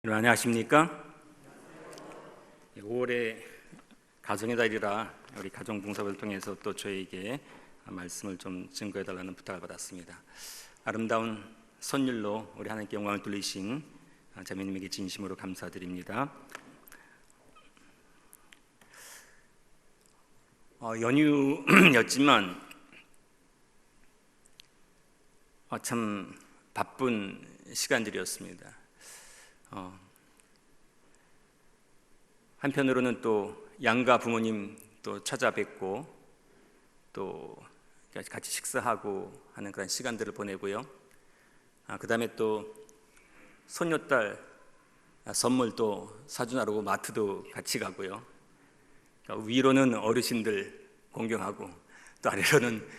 여러분 안녕하십니까? 5월에 가정의 달이라 우리 가정봉사를 통해서 또 저에게 말씀을 좀 증거해 달라는 부탁을 받았습니다. 아름다운 선율로 우리 하나님께 영광을 돌리신 자매님에게 진심으로 감사드립니다. 연휴였지만 참 바쁜 시간들이었습니다. 한편으로는 또 양가 부모님 또 찾아뵙고 또 같이 식사하고 하는 그런 시간들을 보내고요. 그 다음에 또 손녀딸 선물 또 사주나르고 마트도 같이 가고요. 위로는 어르신들 공경하고 또 아래로는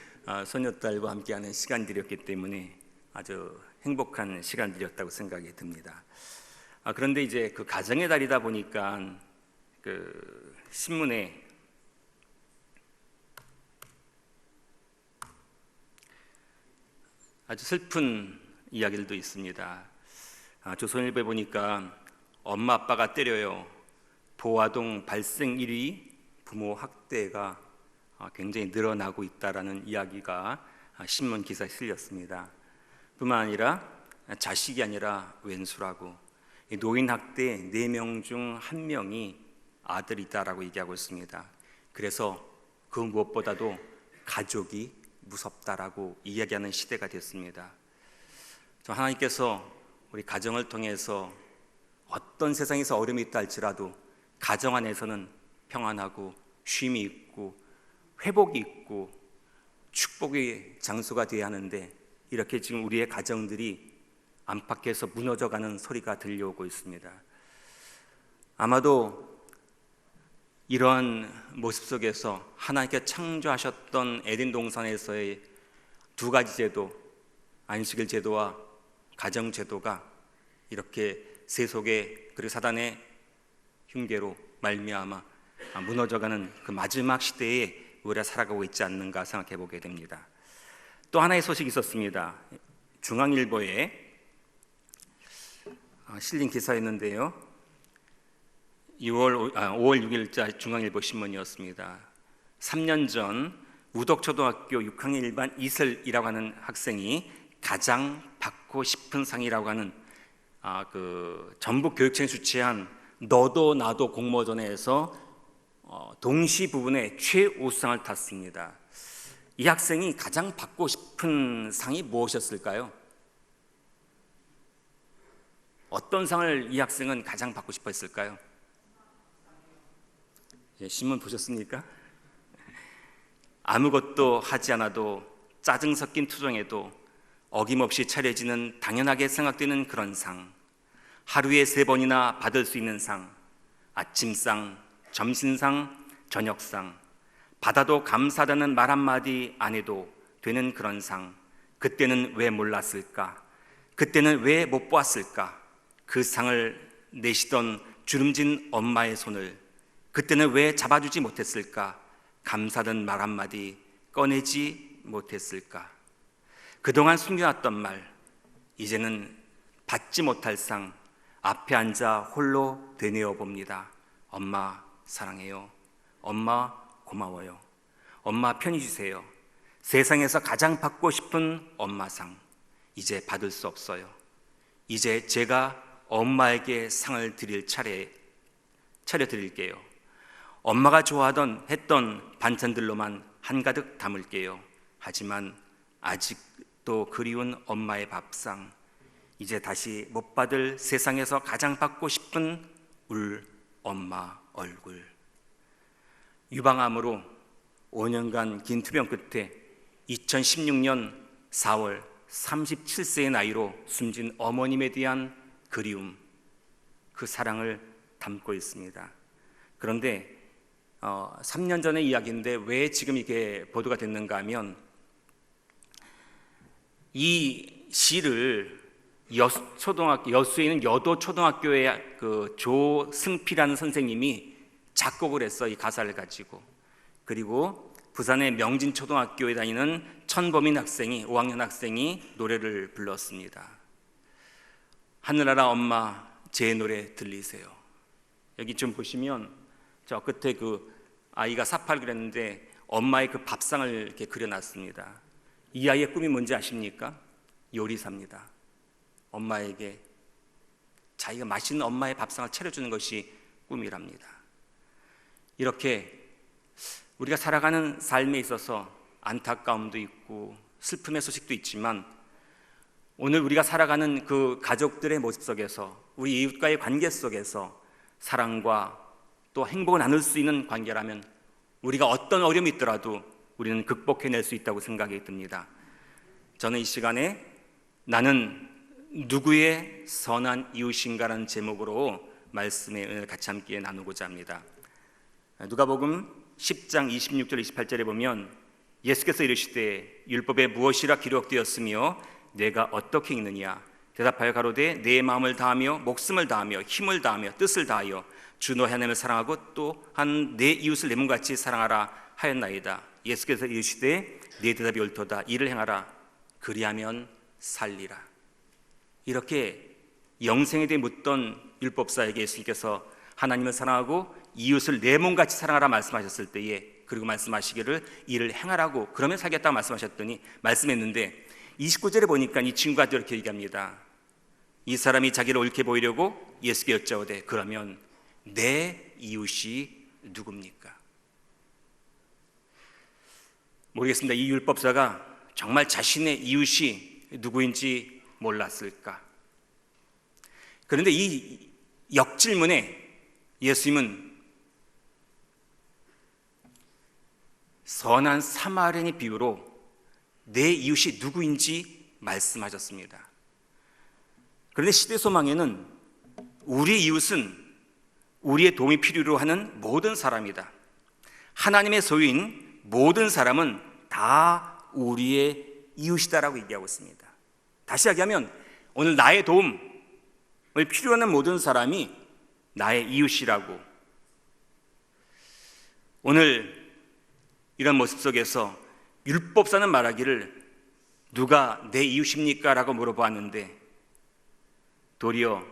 손녀딸과 함께하는 시간들이었기 때문에 아주 행복한 시간들이었다고 생각이 듭니다. 그런데 이제 그 가정의 달이다 보니까 그 신문에 아주 슬픈 이야기들도 있습니다. 조선일보에 보니까 엄마 아빠가 때려요. 보아동 발생 1위 부모 학대가 굉장히 늘어나고 있다라는 이야기가 신문 기사에 실렸습니다. 뿐만 아니라 자식이 아니라 왼수라고 노인 학대 4명 중 1명이 아들이다라고 얘기하고 있습니다. 그래서 그 무엇보다도 가족이 무섭다라고 이야기하는 시대가 됐습니다. 하나님께서 우리 가정을 통해서 어떤 세상에서 어려움이 있다 할지라도 가정 안에서는 평안하고 쉼이 있고 회복이 있고 축복의 장소가 되어야 하는데 이렇게 지금 우리의 가정들이 안팎에서 무너져가는 소리가 들려오고 있습니다. 아마도 이러한 모습 속에서 하나님께 창조하셨던 에덴 동산에서의 2가지 제도, 안식일 제도와 가정 제도가 이렇게 세속의 그리고 사단의 흉계로 말미암아 무너져가는 그 마지막 시대에 우리가 살아가고 있지 않는가 생각해 보게 됩니다. 또 하나의 소식이 있었습니다. 중앙일보에 실린 기사였는데요. 5월 6일자 중앙일보 신문이었습니다. 3년 전 우덕초등학교 6학년 일반 이슬이라고 하는 학생이 가장 받고 싶은 상이라고 하는 그 전북교육청이 주최한 너도 나도 공모전에서 동시 부분에 최우수상을 탔습니다. 이 학생이 가장 받고 싶은 상이 무엇이었을까요? 어떤 상을 이 학생은 가장 받고 싶어 했을까요? 신문 보셨습니까? 아무것도 하지 않아도 짜증 섞인 투정에도 어김없이 차려지는 당연하게 생각되는 그런 상, 하루에 3번이나 받을 수 있는 상, 아침상, 점심상, 저녁상, 받아도 감사하다는 말 한마디 안 해도 되는 그런 상, 그때는 왜 몰랐을까? 그때는 왜 못 보았을까? 그 상을 내시던 주름진 엄마의 손을 그때는 왜 잡아주지 못했을까? 감사하다는 말 한마디 꺼내지 못했을까? 그동안 숨겨놨던 말, 이제는 받지 못할 상 앞에 앉아 홀로 되뇌어 봅니다. 엄마 사랑해요. 엄마 고마워요. 엄마 편히 주세요. 세상에서 가장 받고 싶은 엄마상 이제 받을 수 없어요. 이제 제가 엄마에게 상을 드릴 차려드릴게요. 엄마가 좋아하던 했던 반찬들로만 한가득 담을게요. 하지만 아직도 그리운 엄마의 밥상 이제 다시 못 받을 세상에서 가장 받고 싶은 울 엄마 얼굴. 유방암으로 5년간 긴 투병 끝에 2016년 4월 37세의 나이로 숨진 어머님에 대한 그리움, 그 사랑을 담고 있습니다. 그런데 3년 전의 이야기인데 왜 지금 이게 보도가 됐는가 하면 이 시를 여수에 있는 여도초등학교의 그 조승필이라는 선생님이 작곡을 했어, 이 가사를 가지고. 그리고 부산의 명진초등학교에 다니는 천범인 학생이 5학년 학생이 노래를 불렀습니다. 하늘나라 엄마 제 노래 들리세요. 여기 좀 보시면 저 끝에 그 아이가 사파를 그렸는데 엄마의 그 밥상을 이렇게 그려놨습니다. 이 아이의 꿈이 뭔지 아십니까? 요리사입니다. 엄마에게 자기가 맛있는 엄마의 밥상을 차려주는 것이 꿈이랍니다. 이렇게 우리가 살아가는 삶에 있어서 안타까움도 있고 슬픔의 소식도 있지만 오늘 우리가 살아가는 그 가족들의 모습 속에서 우리 이웃과의 관계 속에서 사랑과 또 행복을 나눌 수 있는 관계라면 우리가 어떤 어려움이 있더라도 우리는 극복해낼 수 있다고 생각이 듭니다. 저는 이 시간에 나는 누구의 선한 이웃인가라는 제목으로 말씀의 은혜를 같이 함께 나누고자 합니다. 누가복음 10장 26절 28절에 보면 예수께서 이르시되 율법에 무엇이라 기록되었으며 내가 어떻게 읽느냐 대답하여 가로되 내 마음을 다하며 목숨을 다하며 힘을 다하며 뜻을 다하여 주 너의 하나님을 사랑하고 또한 내 이웃을 내 몸같이 사랑하라 하였나이다. 예수께서 이르시되 네 대답이 옳도다. 이를 행하라. 그리하면 살리라. 이렇게 영생에 대해 묻던 율법사에게 예수님께서 하나님을 사랑하고 이웃을 내 몸같이 사랑하라 말씀하셨을 때에 그리고 말씀하시기를 이를 행하라고 그러면 살겠다고 말씀하셨더니 말씀했는데 29절에 보니까 이 친구가 이렇게 얘기합니다. 이 사람이 자기를 옳게 보이려고 예수께 여짜오되 그러면 내 이웃이 누굽니까? 모르겠습니다. 이 율법사가 정말 자신의 이웃이 누구인지 몰랐을까? 그런데 이 역질문에 예수님은 선한 사마리아인의 비유로 내 이웃이 누구인지 말씀하셨습니다. 그런데 시대소망에는 우리 이웃은 우리의 도움이 필요로 하는 모든 사람이다. 하나님의 소유인 모든 사람은 다 우리의 이웃이다라고 얘기하고 있습니다. 다시 이야기하면 오늘 나의 도움을 필요로 하는 모든 사람이 나의 이웃이라고. 오늘 이런 모습 속에서 율법사는 말하기를 누가 내 이웃입니까? 라고 물어보았는데 도리어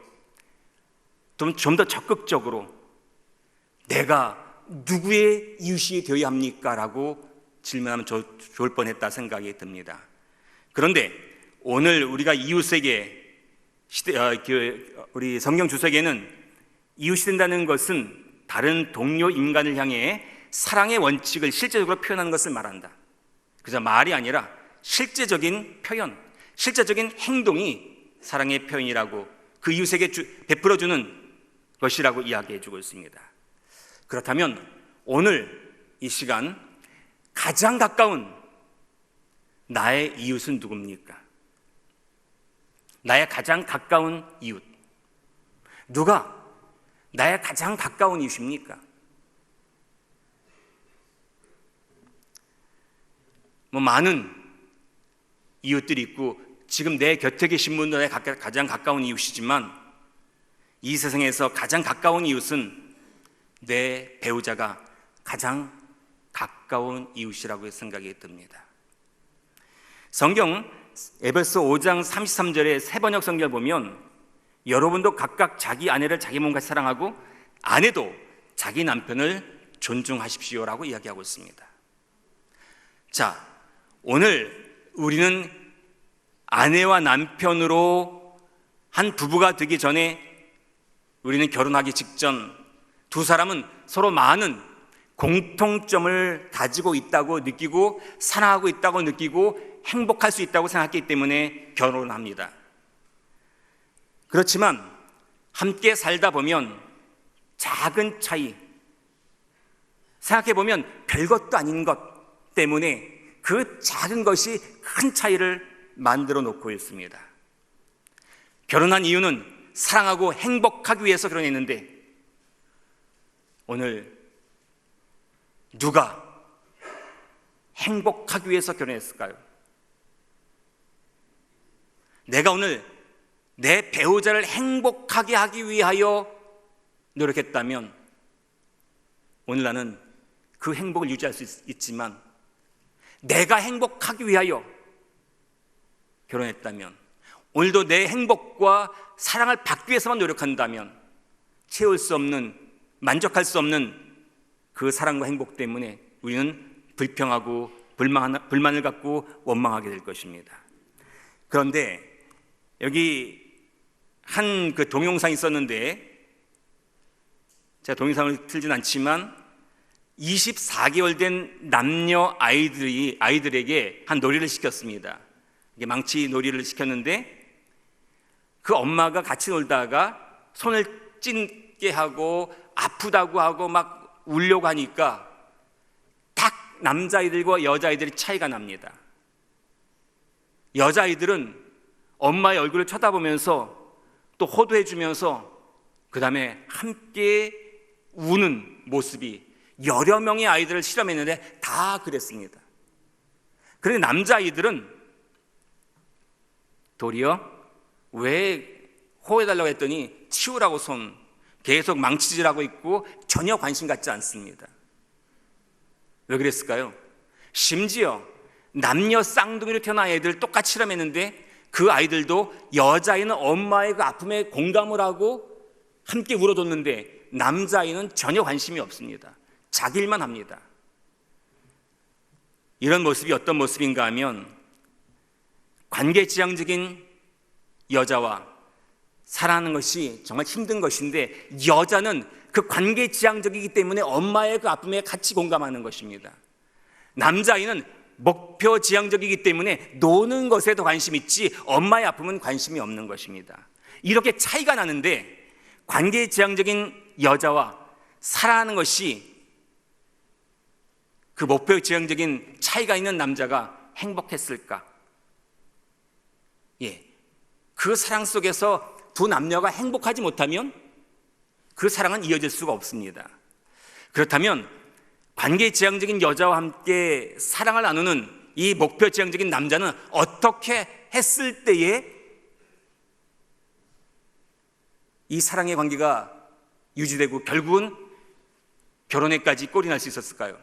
좀 더 적극적으로 내가 누구의 이웃이 되어야 합니까? 라고 질문하면 좋을 뻔했다 생각이 듭니다. 그런데 오늘 우리가 이웃에게 우리 성경 주석에는 이웃이 된다는 것은 다른 동료 인간을 향해 사랑의 원칙을 실제적으로 표현하는 것을 말한다. 그저 말이 아니라 실제적인 표현, 실제적인 행동이 사랑의 표현이라고 그 이웃에게 베풀어주는 것이라고 이야기해주고 있습니다. 그렇다면 오늘 이 시간 가장 가까운 나의 이웃은 누굽니까? 나의 가장 가까운 이웃. 누가 나의 가장 가까운 이웃입니까? 많은 이웃들이 있고 지금 내 곁에 계신 분도 나의 가장 가까운 이웃이지만 이 세상에서 가장 가까운 이웃은 내 배우자가 가장 가까운 이웃이라고 생각이 듭니다. 성경 에베소 5장 33절의 세번역 성경을 보면 여러분도 각각 자기 아내를 자기 몸같이 사랑하고 아내도 자기 남편을 존중하십시오라고 이야기하고 있습니다. 자, 오늘 우리는 아내와 남편으로 한 부부가 되기 전에 우리는 결혼하기 직전 두 사람은 서로 많은 공통점을 가지고 있다고 느끼고 사랑하고 있다고 느끼고 행복할 수 있다고 생각했기 때문에 결혼을 합니다. 그렇지만 함께 살다 보면 작은 차이, 생각해보면 별것도 아닌 것 때문에 그 작은 것이 큰 차이를 만들어 놓고 있습니다. 결혼한 이유는 사랑하고 행복하기 위해서 결혼했는데 오늘 누가 행복하기 위해서 결혼했을까요? 내가 오늘 내 배우자를 행복하게 하기 위하여 노력했다면 오늘 나는 그 행복을 유지할 수 있지만 내가 행복하기 위하여 결혼했다면 오늘도 내 행복과 사랑을 받기 위해서만 노력한다면 채울 수 없는, 만족할 수 없는 그 사랑과 행복 때문에 우리는 불평하고 불만을 갖고 원망하게 될 것입니다. 그런데 여기 한 그 동영상이 있었는데, 제가 동영상을 틀진 않지만 24개월 된 남녀 아이들에게 한 놀이를 시켰습니다. 이게 망치 놀이를 시켰는데, 그 엄마가 같이 놀다가 손을 찢게 하고 아프다고 하고 막 울려고 하니까 딱 남자아이들과 여자아이들이 차이가 납니다. 여자아이들은 엄마의 얼굴을 쳐다보면서 또 호도해주면서 그 다음에 함께 우는 모습이, 여러 명의 아이들을 실험했는데 다 그랬습니다. 그런데 남자아이들은 도리어 왜 호해달라고 했더니 치우라고 손 계속 망치질하고 있고 전혀 관심 갖지 않습니다. 왜 그랬을까요? 심지어 남녀 쌍둥이로 태어난 애들 똑같이 실험했는데 그 아이들도 여자아이는 엄마의 그 아픔에 공감을 하고 함께 울어줬는데 남자아이는 전혀 관심이 없습니다. 자기 일만 합니다. 이런 모습이 어떤 모습인가 하면 관계지향적인 여자와 사랑하는 것이 정말 힘든 것인데, 여자는 그 관계지향적이기 때문에 엄마의 그 아픔에 같이 공감하는 것입니다. 남자아이는 목표지향적이기 때문에 노는 것에 더 관심 있지 엄마의 아픔은 관심이 없는 것입니다. 이렇게 차이가 나는데, 관계지향적인 여자와 사랑하는 것이 그 목표지향적인 차이가 있는 남자가 행복했을까? 그 사랑 속에서 두 남녀가 행복하지 못하면 그 사랑은 이어질 수가 없습니다. 그렇다면 관계지향적인 여자와 함께 사랑을 나누는 이 목표지향적인 남자는 어떻게 했을 때에 이 사랑의 관계가 유지되고 결국은 결혼에까지 꼴이 날 수 있었을까요?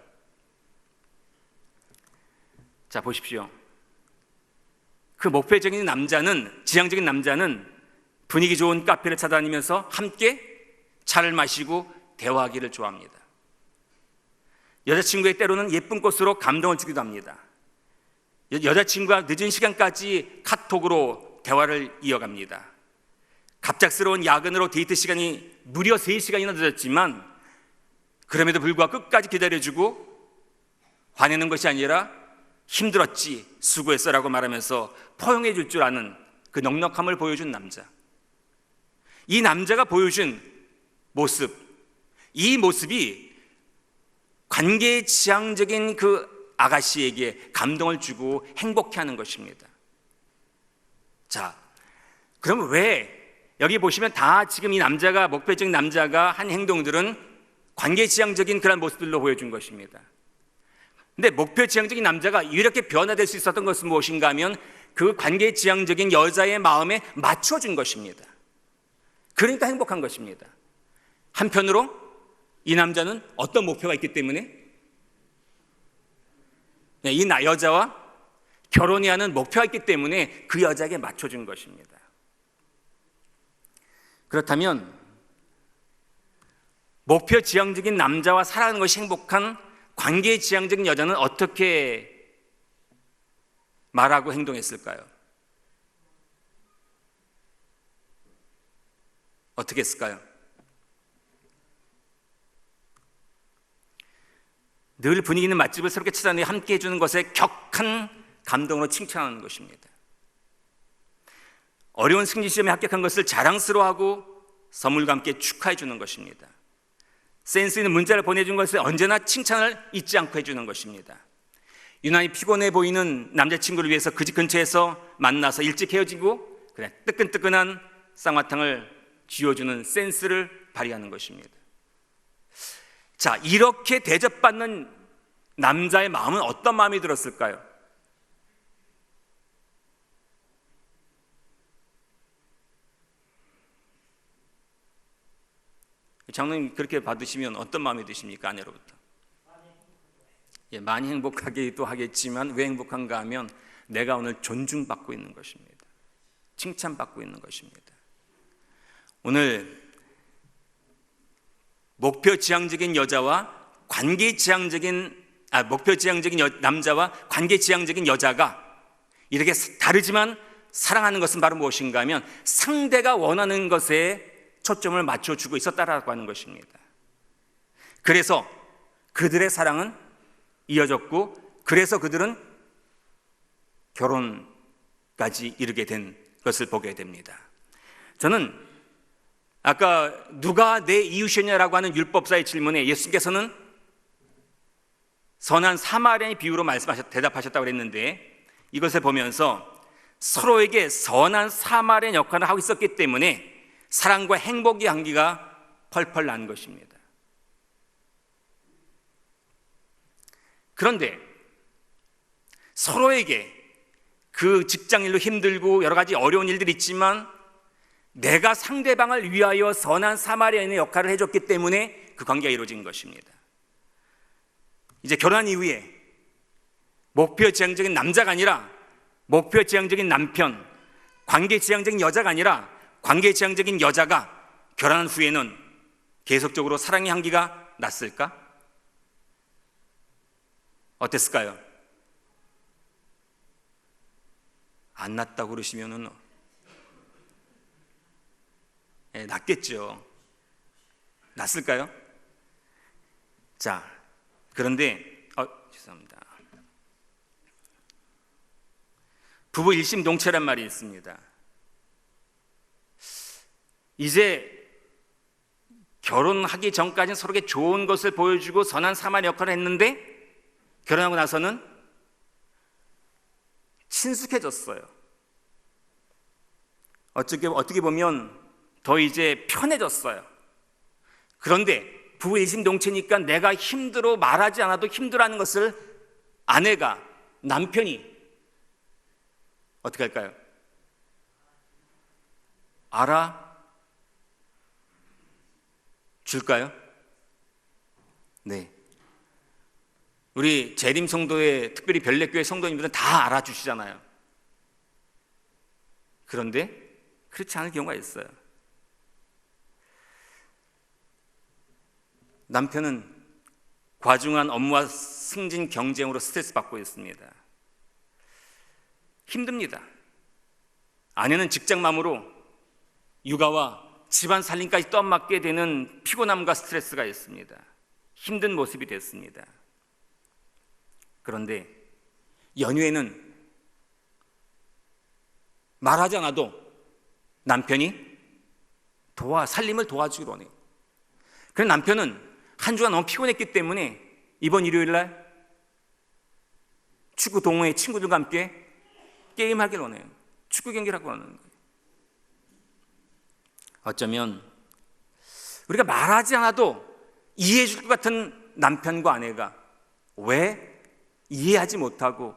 자, 보십시오. 그 목표적인 남자는, 지향적인 남자는 분위기 좋은 카페를 찾아다니면서 함께 차를 마시고 대화하기를 좋아합니다. 여자친구의 때로는 예쁜 꽃으로 감동을 주기도 합니다. 여자친구가 늦은 시간까지 카톡으로 대화를 이어갑니다. 갑작스러운 야근으로 데이트 시간이 무려 3시간이나 늦었지만 그럼에도 불구하고 끝까지 기다려주고 화내는 것이 아니라 힘들었지, 수고했어라고 말하면서 포용해 줄 줄 아는 그 넉넉함을 보여준 남자. 이 남자가 보여준 모습, 이 모습이 관계지향적인 그 아가씨에게 감동을 주고 행복해하는 것입니다. 자, 그럼 왜 여기 보시면 다 지금 이 남자가, 목표적인 남자가 한 행동들은 관계지향적인 그런 모습들로 보여준 것입니다. 근데 목표지향적인 남자가 이렇게 변화될 수 있었던 것은 무엇인가 하면 그 관계지향적인 여자의 마음에 맞춰준 것입니다. 그러니까 행복한 것입니다. 한편으로 이 남자는 어떤 목표가 있기 때문에 이 여자와 결혼해야 하는 목표가 있기 때문에 그 여자에게 맞춰준 것입니다. 그렇다면 목표지향적인 남자와 살아가는 것이 행복한 관계지향적인 여자는 어떻게 말하고 행동했을까요? 어떻게 했을까요? 늘 분위기 있는 맛집을 새롭게 찾아내 함께 해주는 것에 격한 감동으로 칭찬하는 것입니다. 어려운 승리 시험에 합격한 것을 자랑스러워하고 선물과 함께 축하해 주는 것입니다. 센스 있는 문자를 보내준 것을 언제나 칭찬을 잊지 않고 해주는 것입니다. 유난히 피곤해 보이는 남자친구를 위해서 그 집 근처에서 만나서 일찍 헤어지고 그래 뜨끈뜨끈한 쌍화탕을 쥐어주는 센스를 발휘하는 것입니다. 자, 이렇게 대접받는 남자의 마음은 어떤 마음이 들었을까요? 장로님 그렇게 받으시면 어떤 마음이 드십니까? 아내로부터. 많이 행복하기도 하겠지만 왜 행복한가 하면 내가 오늘 존중받고 있는 것입니다. 칭찬받고 있는 것입니다. 오늘 목표지향적인 여자와 목표지향적인 남자와 관계지향적인 여자가 이렇게 다르지만 사랑하는 것은 바로 무엇인가 하면 상대가 원하는 것에 초점을 맞춰주고 있었다라고 하는 것입니다. 그래서 그들의 사랑은 이어졌고, 그래서 그들은 결혼까지 이르게 된 것을 보게 됩니다. 저는 아까 누가 내 이웃이냐라고 하는 율법사의 질문에 예수님께서는 선한 사마리아인의 비유로 대답하셨다고 그랬는데, 이것을 보면서 서로에게 선한 사마리아인 역할을 하고 있었기 때문에 사랑과 행복의 향기가 펄펄 난 것입니다. 그런데 서로에게 그 직장일로 힘들고 여러 가지 어려운 일들이 있지만 내가 상대방을 위하여 선한 사마리아인의 역할을 해줬기 때문에 그 관계가 이루어진 것입니다. 이제 결혼한 이후에 목표지향적인 남자가 아니라 목표지향적인 남편, 관계지향적인 여자가 아니라 관계지향적인 여자가 결혼한 후에는 계속적으로 사랑의 향기가 났을까? 어땠을까요? 안 났다고 그러시면은 났겠죠. 났을까요? 자, 그런데 죄송합니다. 부부 일심동체란 말이 있습니다. 이제 결혼하기 전까지는 서로에게 좋은 것을 보여주고 선한 사마리아 역할을 했는데 결혼하고 나서는 친숙해졌어요. 어떻게 보면 더 이제 편해졌어요. 그런데 부부 일심동체니까 내가 힘들어 말하지 않아도 힘들어하는 것을 아내가, 남편이 어떻게 할까요? 알아줄까요? 네. 우리 재림 성도의, 특별히 별내교회 성도님들은 다 알아주시잖아요. 그런데 그렇지 않을 경우가 있어요. 남편은 과중한 업무와 승진 경쟁으로 스트레스 받고 있습니다. 힘듭니다. 아내는 직장맘으로 육아와 집안 살림까지 떠맡게 되는 피곤함과 스트레스가 있습니다. 힘든 모습이 됐습니다. 그런데 연휴에는 말하지 않아도 남편이 살림을 도와주기로 하네요. 그래서 남편은 한 주간 너무 피곤했기 때문에 이번 일요일날 축구 동호회 친구들과 함께 게임하기를 원해요. 축구 경기를 하고 하는 거예요. 어쩌면 우리가 말하지 않아도 이해해 줄 것 같은 남편과 아내가 왜 이해하지 못하고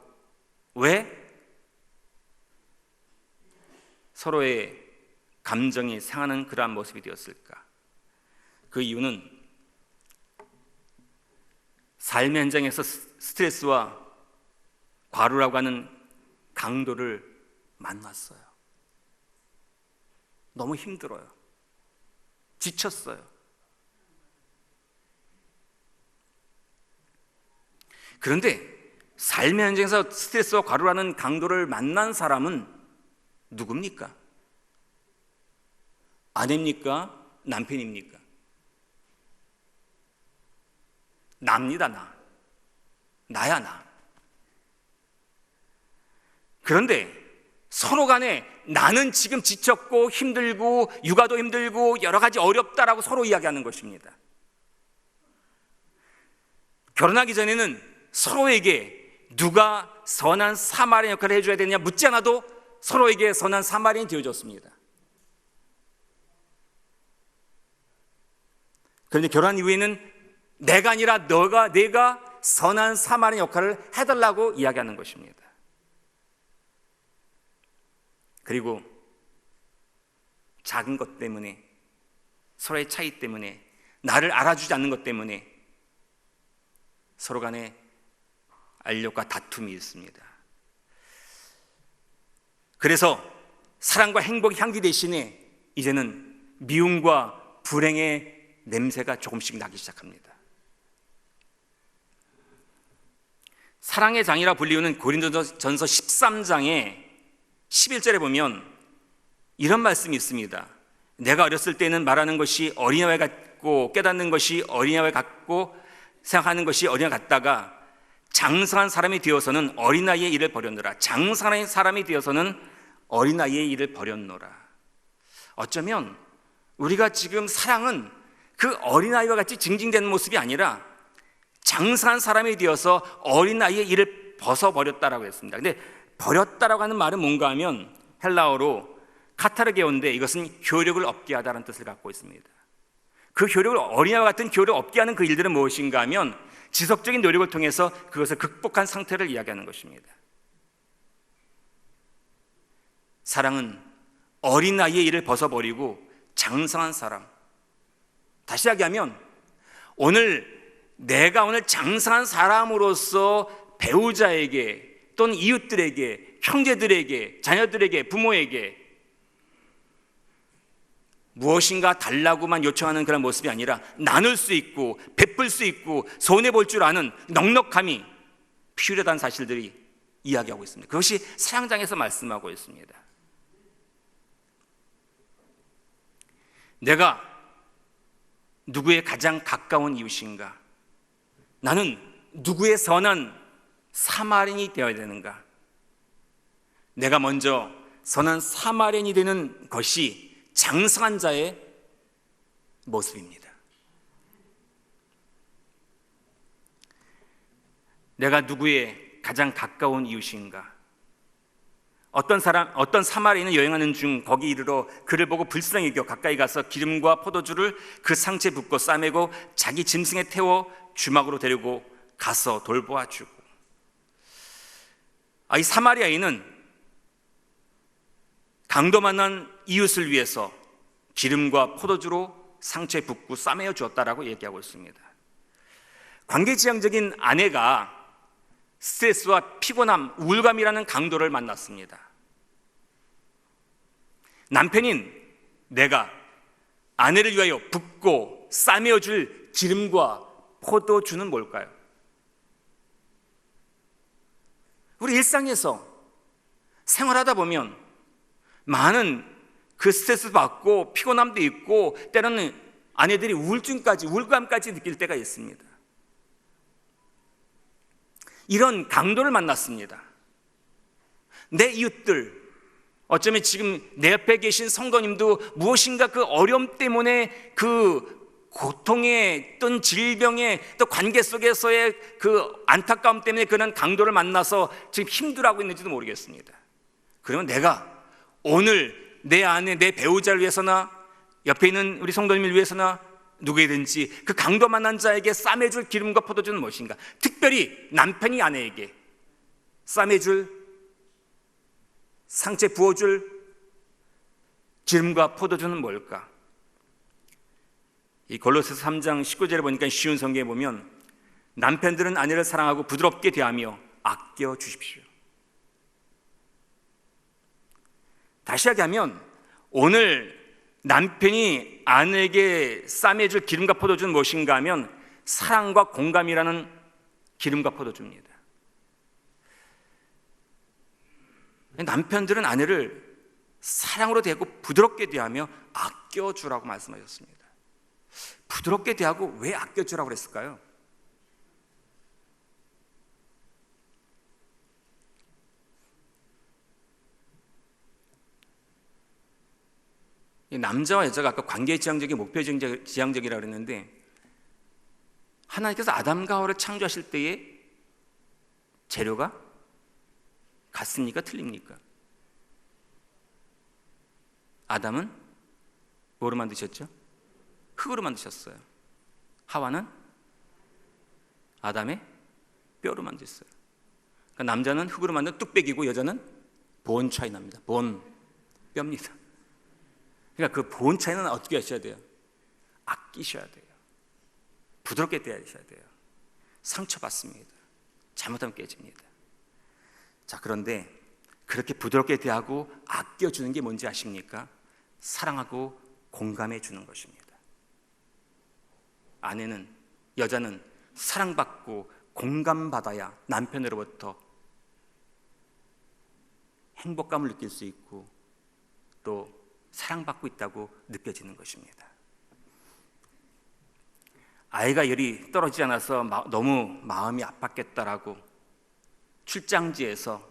왜 서로의 감정이 상하는 그러한 모습이 되었을까? 그 이유는 삶의 현장에서 스트레스와 과로라고 하는 강도를 만났어요. 너무 힘들어요. 지쳤어요. 그런데 삶의 현장에서 스트레스와 과로라는 강도를 만난 사람은 누굽니까? 아내입니까? 남편입니까? 나입니다. 나야 나. 그런데 서로 간에 나는 지금 지쳤고 힘들고 육아도 힘들고 여러 가지 어렵다라고 서로 이야기하는 것입니다. 결혼하기 전에는 서로에게 누가 선한 사마리아 역할을 해줘야 되느냐 묻지 않아도 서로에게 선한 사마리아인이 되어줬습니다. 그런데 결혼한 이후에는 내가 아니라 내가 선한 사마리아 역할을 해달라고 이야기하는 것입니다. 그리고 작은 것 때문에, 서로의 차이 때문에, 나를 알아주지 않는 것 때문에 서로 간에 알력과 다툼이 있습니다. 그래서 사랑과 행복의 향기 대신에 이제는 미움과 불행의 냄새가 조금씩 나기 시작합니다. 사랑의 장이라 불리우는 고린도전서 13장의 11절에 보면 이런 말씀이 있습니다. 내가 어렸을 때는 말하는 것이 어린아이 같고 깨닫는 것이 어린아이 같고 생각하는 것이 어린아이 같다가 장성한 사람이 되어서는 어린아이의 일을 버렸노라. 장성한 사람이 되어서는 어린아이의 일을 버렸노라. 어쩌면 우리가 지금 사랑은 그 어린아이와 같이 징징대는 모습이 아니라 장성한 사람이 되어서 어린아이의 일을 벗어버렸다라고 했습니다. 근데 버렸다라고 하는 말은 뭔가 하면 헬라어로 카타르게온데 이것은 효력을 얻게 하다라는 뜻을 갖고 있습니다. 그 효력을 어린아이와 같은 효력을 얻게 하는 그 일들은 무엇인가 하면 지속적인 노력을 통해서 그것을 극복한 상태를 이야기하는 것입니다. 사랑은 어린아이의 일을 벗어버리고 장성한 사람, 다시 이야기하면 내가 오늘 장성한 사람으로서 배우자에게 또는 이웃들에게, 형제들에게, 자녀들에게, 부모에게 무엇인가 달라고만 요청하는 그런 모습이 아니라 나눌 수 있고 베풀 수 있고 손해볼 줄 아는 넉넉함이 필요하다는 사실들이 이야기하고 있습니다. 그것이 사랑장에서 말씀하고 있습니다. 내가 누구의 가장 가까운 이웃인가? 나는 누구의 선한 사마리안이 되어야 되는가? 내가 먼저 선한 사마리안이 되는 것이 장성한 자의 모습입니다. 내가 누구의 가장 가까운 이웃인가? 어떤 사마리아인은 여행하는 중 거기 이르러 그를 보고 불쌍히 여겨 가까이 가서 기름과 포도주를 그 상체에 붓고 싸매고 자기 짐승에 태워 주막으로 데리고 가서 돌보아 주고. 이 사마리아인은 강도 만난 이웃을 위해서 기름과 포도주로 상처에 붓고 싸매어 주었다라고 얘기하고 있습니다. 관계지향적인 아내가 스트레스와 피곤함, 우울감이라는 강도를 만났습니다. 남편인 내가 아내를 위하여 붓고 싸매어 줄 기름과 포도주는 뭘까요? 우리 일상에서 생활하다 보면 많은 그 스트레스 받고 피곤함도 있고 때로는 아내들이 우울감까지 느낄 때가 있습니다. 이런 강도를 만났습니다. 내 이웃들, 어쩌면 지금 내 옆에 계신 성도님도 무엇인가 그 어려움 때문에 그 고통의 또는 질병의 또 관계 속에서의 그 안타까움 때문에 그런 강도를 만나서 지금 힘들어하고 있는지도 모르겠습니다. 그러면 내가 오늘 내 아내, 내 배우자를 위해서나 옆에 있는 우리 성도님을 위해서나 누구든지 그 강도 만난 자에게 싸매줄 기름과 포도주는 무엇인가? 특별히 남편이 아내에게 싸매줄, 상처에 부어줄 기름과 포도주는 뭘까? 이 골로새서 3장 19절에 보니까 쉬운 성경에 보면 남편들은 아내를 사랑하고 부드럽게 대하며 아껴 주십시오. 다시 이야기하면 오늘 남편이 아내에게 싸매줄 기름과 포도주는 무엇인가 하면 사랑과 공감이라는 기름과 포도주입니다. 남편들은 아내를 사랑으로 대하고 부드럽게 대하며 아껴주라고 말씀하셨습니다. 부드럽게 대하고 왜 아껴주라고 그랬을까요? 남자와 여자가 아까 관계지향적인 목표지향적이라고 그랬는데 하나님께서 아담과 하와를 창조하실 때의 재료가 같습니까? 틀립니까? 아담은 뭐로 만드셨죠? 흙으로 만드셨어요. 하와는 아담의 뼈로 만드셨어요. 그러니까 남자는 흙으로 만든 뚝배기고 여자는 본 차이 납니다. 본, 뼈입니다. 그러니까 그 본 차이는 어떻게 하셔야 돼요? 아끼셔야 돼요. 부드럽게 대하셔야 돼요. 상처받습니다. 잘못하면 깨집니다. 자, 그런데 그렇게 부드럽게 대하고 아껴주는 게 뭔지 아십니까? 사랑하고 공감해 주는 것입니다. 아내는, 여자는 사랑받고 공감받아야 남편으로부터 행복감을 느낄 수 있고 또 사랑받고 있다고 느껴지는 것입니다. 아이가 열이 떨어지지 않아서 너무 마음이 아팠겠다라고 출장지에서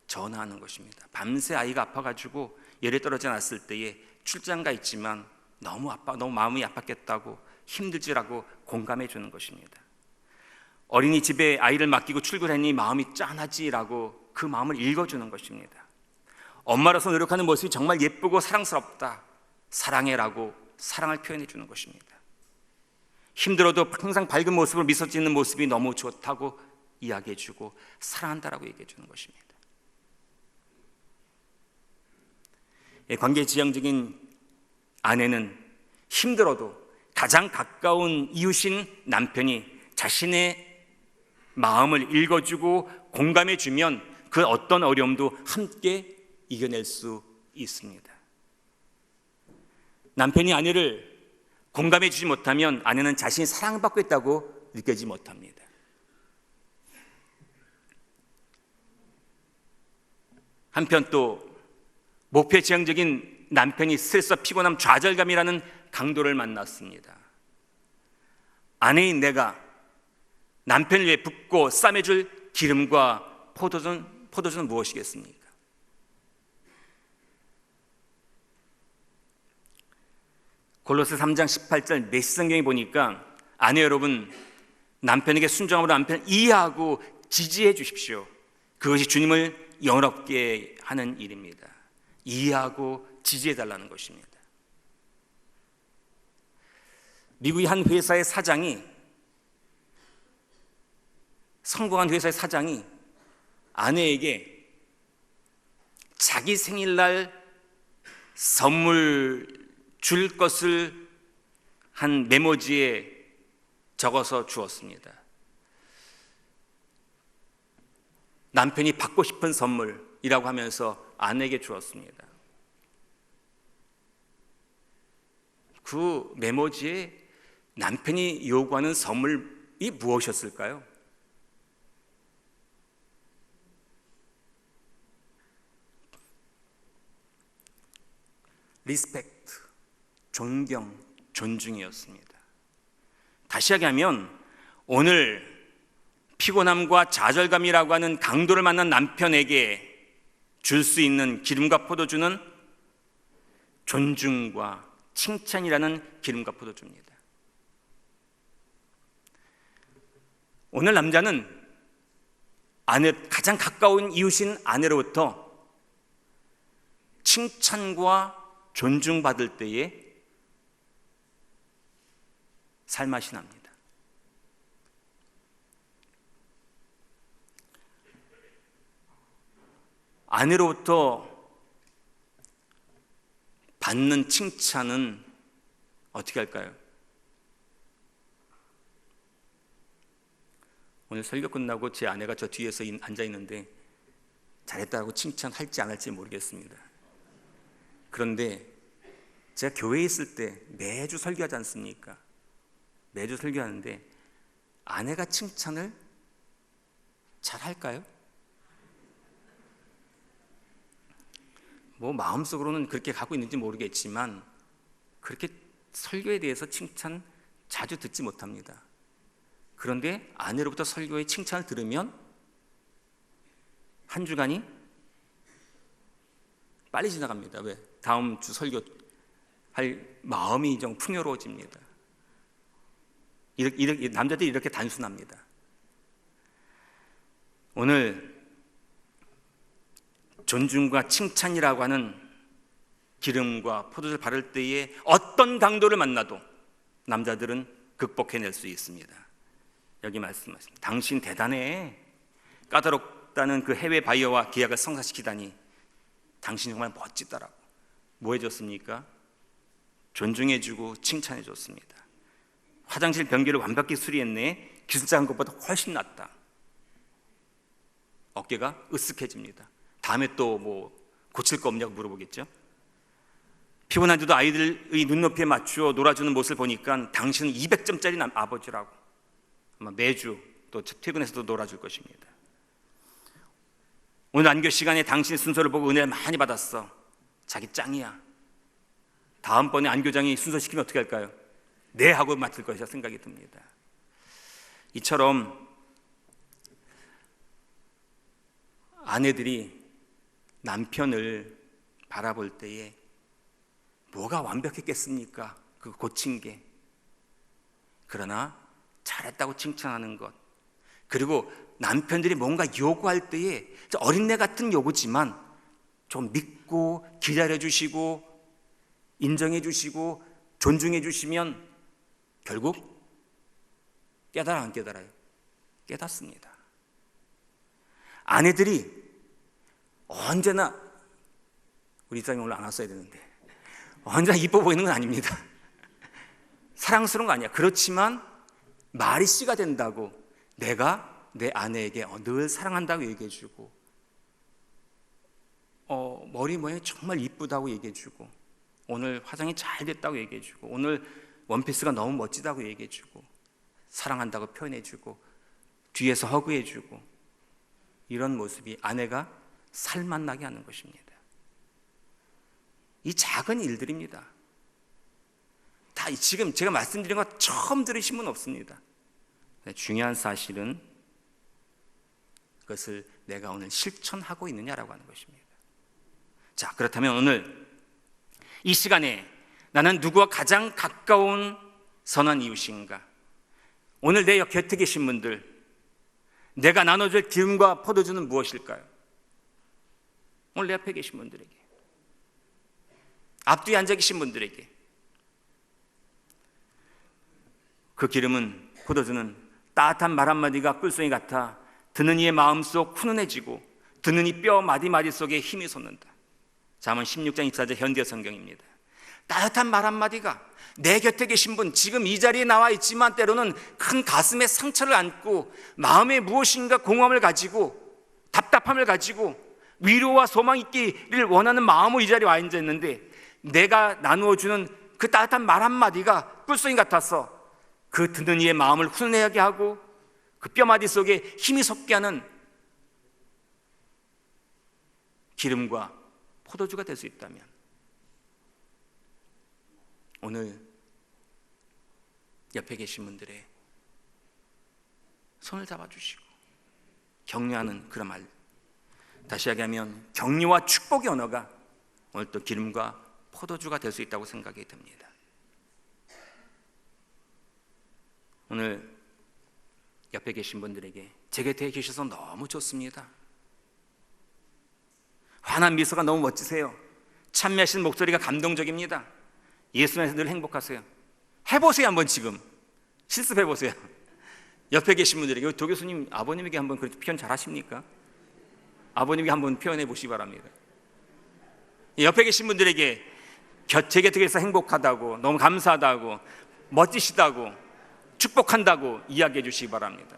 전화하는 것입니다. 밤새 아이가 아파가지고 열이 떨어지지 않았을 때에 출장 가 있지만 너무 마음이 아팠겠다고 힘들지라고 공감해 주는 것입니다. 어린이집에 아이를 맡기고 출근하니 마음이 짠하지라고 그 마음을 읽어주는 것입니다. 엄마로서 노력하는 모습이 정말 예쁘고 사랑스럽다, 사랑해라고 사랑을 표현해 주는 것입니다. 힘들어도 항상 밝은 모습으로 미소 짓는 모습이 너무 좋다고 이야기해 주고 사랑한다라고 얘기해 주는 것입니다. 관계지향적인 아내는 힘들어도 가장 가까운 이웃인 남편이 자신의 마음을 읽어주고 공감해주면 그 어떤 어려움도 함께 이겨낼 수 있습니다. 남편이 아내를 공감해주지 못하면 아내는 자신이 사랑받고 있다고 느끼지 못합니다. 한편 또 목표 지향적인 남편이 스트레스와 피곤함, 좌절감이라는 강도를 만났습니다. 아내인 내가 남편을 위해 붓고 싸매줄 기름과 포도주는 무엇이겠습니까? 골로새 3장 18절 메시지 성경에 보니까 아내 여러분, 남편에게 순종함으로 남편을 이해하고 지지해 주십시오. 그것이 주님을 영원롭게 하는 일입니다. 이해하고 지지해 달라는 것입니다. 미국의 한 회사의 사장이, 성공한 회사의 사장이 아내에게 자기 생일날 선물 줄 것을 한 메모지에 적어서 주었습니다. 남편이 받고 싶은 선물이라고 하면서 아내에게 주었습니다. 그 메모지에 남편이 요구하는 선물이 무엇이었을까요? 리스펙트, 존경, 존중이었습니다. 다시 이야기하면 오늘 피곤함과 좌절감이라고 하는 강도를 만난 남편에게 줄 수 있는 기름과 포도주는 존중과 칭찬이라는 기름과 포도주입니다. 오늘 남자는 가장 가까운 이웃인 아내로부터 칭찬과 존중받을 때에 살맛이 납니다. 아내로부터 받는 칭찬은 어떻게 할까요? 오늘 설교 끝나고 제 아내가 저 뒤에서 앉아 있는데 잘했다고 칭찬할지 안 할지 모르겠습니다. 그런데 제가 교회에 있을 때 매주 설교하지 않습니까? 매주 설교하는데 아내가 칭찬을 잘 할까요? 뭐 마음속으로는 그렇게 갖고 있는지 모르겠지만 그렇게 설교에 대해서 칭찬 자주 듣지 못합니다. 그런데 아내로부터 설교의 칭찬을 들으면 한 주간이 빨리 지나갑니다. 왜? 다음 주 설교할 마음이 좀 풍요로워집니다. 남자들이 이렇게 단순합니다. 오늘 존중과 칭찬이라고 하는 기름과 포도주를 바를 때에 어떤 강도를 만나도 남자들은 극복해낼 수 있습니다. 여기 말씀하십니다. 당신 대단해. 까다롭다는 그 해외 바이어와 계약을 성사시키다니 당신 정말 멋지더라고. 뭐 해줬습니까? 존중해주고 칭찬해줬습니다. 화장실 변기를 완벽히 수리했네. 기술자 한 것보다 훨씬 낫다. 어깨가 으쓱해집니다. 다음에 또 뭐 고칠 거 없냐고 물어보겠죠. 피곤한데도 아이들의 눈높이에 맞추어 놀아주는 모습을 보니까 당신은 200점짜리 아버지라고 아마 매주 또 퇴근해서도 놀아줄 것입니다. 오늘 안교 시간에 당신의 순서를 보고 은혜를 많이 받았어. 자기 짱이야. 다음번에 안교장이 순서 시키면 어떻게 할까요? 네 하고 맡을 것이라 생각이 듭니다. 이처럼 아내들이 남편을 바라볼 때에 뭐가 완벽했겠습니까? 그 고친 게. 그러나 잘했다고 칭찬하는 것, 그리고 남편들이 뭔가 요구할 때에 어린애 같은 요구지만 좀 믿고 기다려주시고 인정해주시고 존중해주시면 결국 깨달아 안 깨달아요? 깨닫습니다. 아내들이 언제나, 우리 이사님 오늘 안 왔어야 되는데, 언제나 이뻐 보이는 건 아닙니다. 사랑스러운 거 아니야. 그렇지만 말이 씨가 된다고 내가 내 아내에게 늘 사랑한다고 얘기해주고, 머리 모양이 정말 이쁘다고 얘기해주고, 오늘 화장이 잘 됐다고 얘기해주고, 오늘 원피스가 너무 멋지다고 얘기해주고, 사랑한다고 표현해주고, 뒤에서 허그해주고, 이런 모습이 아내가 살맛나게 하는 것입니다. 이 작은 일들입니다. 다 지금 제가 말씀드린 거 처음 들으신 분 없습니다. 중요한 사실은 그것을 내가 오늘 실천하고 있느냐라고 하는 것입니다. 자, 그렇다면 오늘 이 시간에 나는 누구와 가장 가까운 선한 이웃인가? 오늘 내 곁에 계신 분들, 내가 나눠줄 기름과 포도주는 무엇일까요? 오늘 내 앞에 계신 분들에게, 앞뒤에 앉아 계신 분들에게 그 기름은, 포도주는 따뜻한 말 한마디가 꿀송이 같아 듣는 이의 마음속 훈훈해지고 듣는 이 뼈 마디마디 속에 힘이 솟는다. 잠언 16장 24절 현대 성경입니다. 따뜻한 말 한마디가, 내 곁에 계신 분, 지금 이 자리에 나와 있지만 때로는 큰 가슴에 상처를 안고 마음에 무엇인가 공허함을 가지고 답답함을 가지고 위로와 소망 있기를 원하는 마음으로 이 자리에 와 있는데, 내가 나누어주는 그 따뜻한 말 한마디가 꿀송이 같아서 그 듣는 이의 마음을 훈훈하게 하고 그 뼈마디 속에 힘이 솟게 하는 기름과 포도주가 될 수 있다면, 오늘 옆에 계신 분들의 손을 잡아주시고 격려하는 그런 말, 다시 이야기하면 격려와 축복의 언어가 오늘 또 기름과 포도주가 될 수 있다고 생각이 듭니다. 오늘 옆에 계신 분들에게 제 곁에 계셔서 너무 좋습니다. 환한 미소가 너무 멋지세요. 찬미하시는 목소리가 감동적입니다. 예수 안에서 늘 행복하세요. 해보세요. 한번 지금 실습해보세요. 옆에 계신 분들에게, 도 교수님 아버님에게 한번 그렇게 표현 잘 하십니까? 아버님에게 한번 표현해 보시기 바랍니다. 옆에 계신 분들에게 제 곁에 계셔서 행복하다고, 너무 감사하다고, 멋지시다고, 축복한다고 이야기해 주시기 바랍니다.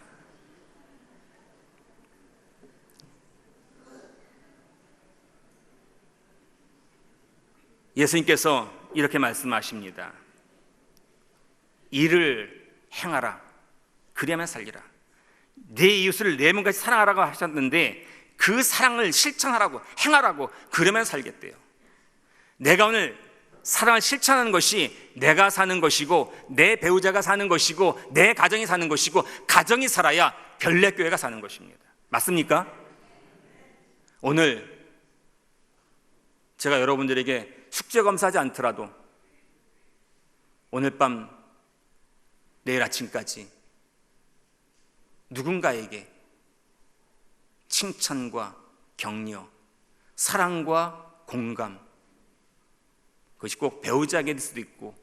예수님께서 이렇게 말씀하십니다. 이를 행하라, 그리하면 살리라. 내 이웃을 내 몸같이 사랑하라고 하셨는데 그 사랑을 실천하라고, 행하라고, 그러면 살겠대요. 내가 오늘 사랑을 실천하는 것이 내가 사는 것이고, 내 배우자가 사는 것이고, 내 가정이 사는 것이고, 가정이 살아야 별내교회가 사는 것입니다. 맞습니까? 오늘 제가 여러분들에게 숙제 검사하지 않더라도 오늘 밤 내일 아침까지 누군가에게 칭찬과 격려, 사랑과 공감, 그것이 꼭 배우자에게 될 수도 있고,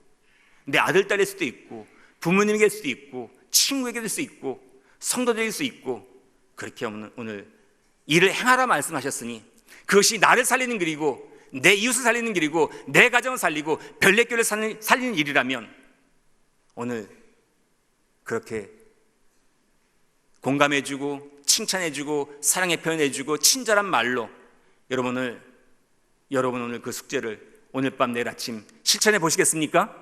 내 아들, 딸일 수도 있고, 부모님에게 될 수도 있고, 친구에게 될 수 있고, 성도들에게 될 수 있고, 그렇게 오늘 일을 행하라 말씀하셨으니 그것이 나를 살리는 길이고, 내 이웃을 살리는 길이고, 내 가정을 살리고 별내교를 살리는 일이라면 오늘 그렇게 공감해주고 칭찬해주고 사랑의 표현해주고 친절한 말로 여러분 오늘 그 숙제를 오늘 밤 내일 아침 실천해 보시겠습니까?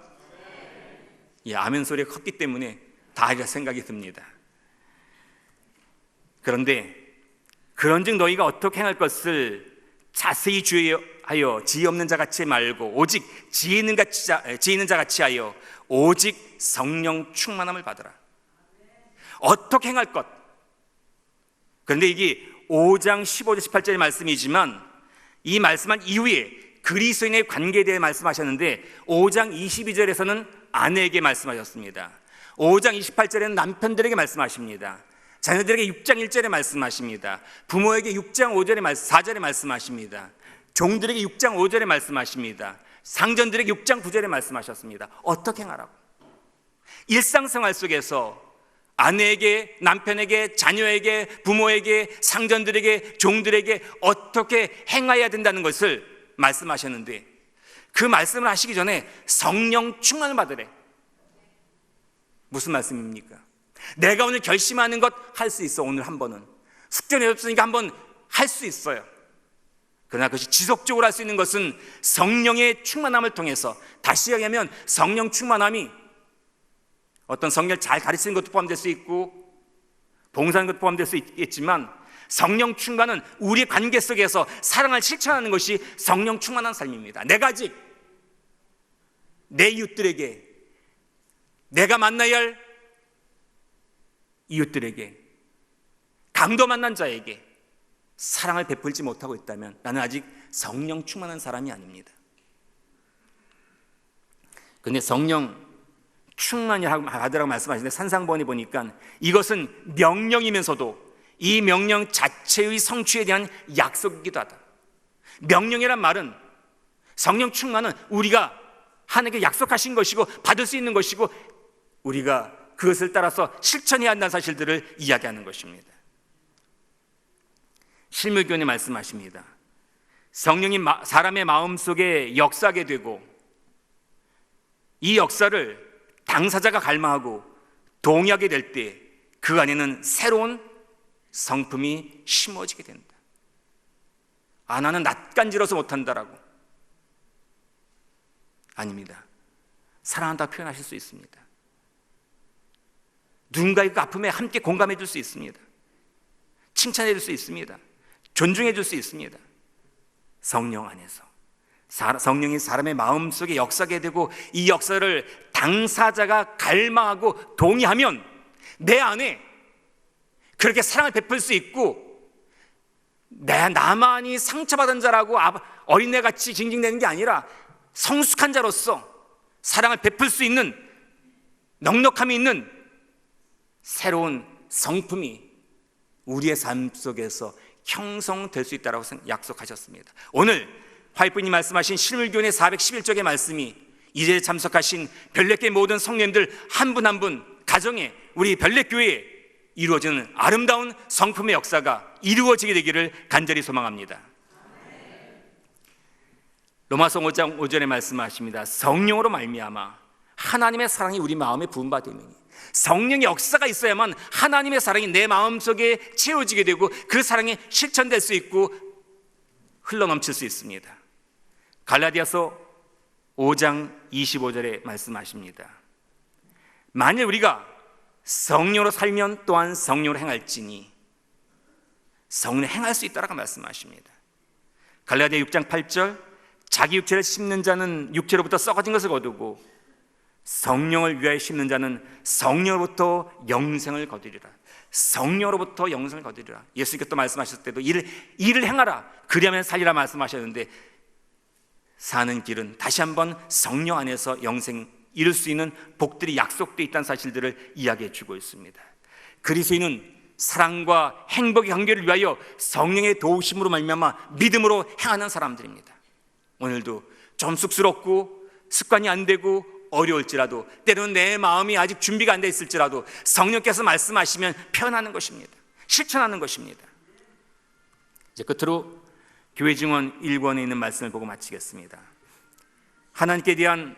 예, 아멘 소리가 컸기 때문에 다 하리라 생각이 듭니다. 그런데 그런즉 너희가 어떻게 행할 것을 자세히 주의하여 지혜 없는 자 같이 말고 오직 지혜 있는 자 같이 하여 오직 성령 충만함을 받으라. 어떻게 행할 것. 그런데 이게 5장 15절 18절의 말씀이지만 이 말씀한 이후에 그리스도인의 관계에 대해 말씀하셨는데 5장 22절에서는 아내에게 말씀하셨습니다. 5장 28절에는 남편들에게 말씀하십니다. 자녀들에게 6장 1절에 말씀하십니다. 부모에게 6장 4절에 말씀하십니다. 종들에게 6장 5절에 말씀하십니다. 상전들에게 6장 9절에 말씀하셨습니다. 어떻게 행하라고. 일상생활 속에서 아내에게, 남편에게, 자녀에게, 부모에게, 상전들에게, 종들에게 어떻게 행해야 된다는 것을 말씀하셨는데 그 말씀을 하시기 전에 성령 충만을 받으래. 무슨 말씀입니까? 내가 오늘 결심하는 것 할 수 있어. 오늘 한 번은 숙제 내줬으니까 한번 할 수 있어요. 그러나 그것이 지속적으로 할 수 있는 것은 성령의 충만함을 통해서, 다시 얘기하면 성령 충만함이 어떤 성경을 잘 가르치는 것도 포함될 수 있고 봉사하는 것도 포함될 수 있겠지만 성령 충만은 우리의 관계 속에서 사랑을 실천하는 것이 성령 충만한 삶입니다. 내가 아직 내 이웃들에게, 내가 만나야 할 이웃들에게, 강도 만난 자에게 사랑을 베풀지 못하고 있다면 나는 아직 성령 충만한 사람이 아닙니다. 그런데 성령 충만히 받으라고 말씀하시는데 산상본에 보니까 이것은 명령이면서도 이 명령 자체의 성취에 대한 약속이기도 하다. 명령이란 말은, 성령 충만은 우리가 하나님께 약속하신 것이고 받을 수 있는 것이고 우리가 그것을 따라서 실천해야 한다는 사실들을 이야기하는 것입니다. 실무교훈에 말씀하십니다. 성령이 사람의 마음속에 역사하게 되고 이 역사를 당사자가 갈망하고 동의하게 될 때 그 안에는 새로운 성품이 심어지게 된다. 아, 나는 낯간지러서 못한다라고. 아닙니다. 사랑한다 표현하실 수 있습니다. 누군가의 그 아픔에 함께 공감해 줄 수 있습니다. 칭찬해 줄 수 있습니다. 존중해 줄 수 있습니다. 성령 안에서 성령이 사람의 마음속에 역사하게 되고 이 역사를 당사자가 갈망하고 동의하면 내 안에 그렇게 사랑을 베풀 수 있고 나만이 상처받은 자라고 어린애같이 징징대는 게 아니라 성숙한 자로서 사랑을 베풀 수 있는 넉넉함이 있는 새로운 성품이 우리의 삶 속에서 형성될 수 있다고 약속하셨습니다. 오늘 화이트님이 말씀하신 실물교훈의 411쪽의 말씀이 이 자리에 참석하신 별내교회 모든 성령님들 한 분 한 분 가정에 우리 별내교회에 이루어지는 아름다운 성품의 역사가 이루어지게 되기를 간절히 소망합니다. 로마서 5장 5절에 말씀하십니다. 성령으로 말미암아 하나님의 사랑이 우리 마음에 부은 바 되느니. 성령의 역사가 있어야만 하나님의 사랑이 내 마음속에 채워지게 되고 그 사랑이 실천될 수 있고 흘러넘칠 수 있습니다. 갈라디아서 5장 25절에 말씀하십니다. 만일 우리가 성령으로 살면 또한 성령으로 행할지니. 성령으로 행할 수 있다라고 말씀하십니다. 갈라디아 6장 8절, 자기 육체를 심는 자는 육체로부터 썩어진 것을 거두고 성령을 위하여 심는 자는 성령으로부터 영생을 거두리라. 성령으로부터 영생을 거두리라. 예수님께서 또 말씀하셨을 때도 일을 행하라 그리하면 살리라 말씀하셨는데 사는 길은 다시 한번 성령 안에서 영생 이룰 수 있는 복들이 약속되어 있다는 사실들을 이야기해 주고 있습니다. 그리스도인은 사랑과 행복의 관계를 위하여 성령의 도우심으로 말미암아 믿음으로 행하는 사람들입니다. 오늘도 좀 쑥스럽고 습관이 안 되고 어려울지라도 때로는 내 마음이 아직 준비가 안 돼 있을지라도 성령께서 말씀하시면 표현하는 것입니다. 실천하는 것입니다. 이제 끝으로 교회 증언 1권에 있는 말씀을 보고 마치겠습니다. 하나님께 대한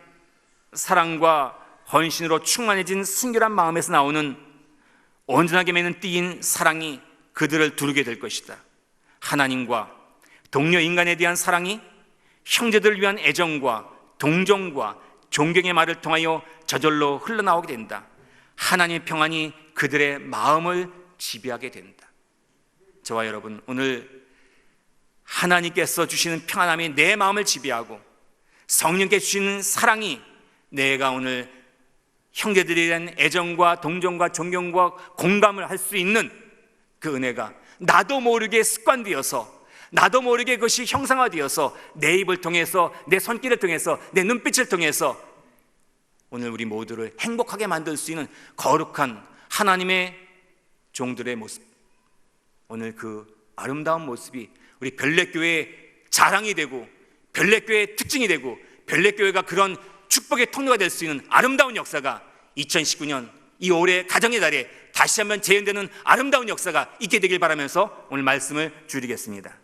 사랑과 헌신으로 충만해진 순결한 마음에서 나오는 온전하게 맺는 띠인 사랑이 그들을 두르게 될 것이다. 하나님과 동료 인간에 대한 사랑이 형제들을 위한 애정과 동정과 존경의 말을 통하여 저절로 흘러나오게 된다. 하나님의 평안이 그들의 마음을 지배하게 된다. 저와 여러분, 오늘 하나님께서 주시는 평안함이 내 마음을 지배하고 성령께 주시는 사랑이 내가 오늘 형제들에 대한 애정과 동정과 존경과 공감을 할 수 있는 그 은혜가 나도 모르게 습관되어서, 나도 모르게 그것이 형상화되어서 내 입을 통해서, 내 손길을 통해서, 내 눈빛을 통해서 오늘 우리 모두를 행복하게 만들 수 있는 거룩한 하나님의 종들의 모습, 오늘 그 아름다운 모습이 우리 별내교회의 자랑이 되고 별내교회의 특징이 되고 별내교회가 그런 축복의 통로가 될 수 있는 아름다운 역사가 2019년 이 올해 가정의 달에 다시 한번 재현되는 아름다운 역사가 있게 되길 바라면서 오늘 말씀을 줄이겠습니다.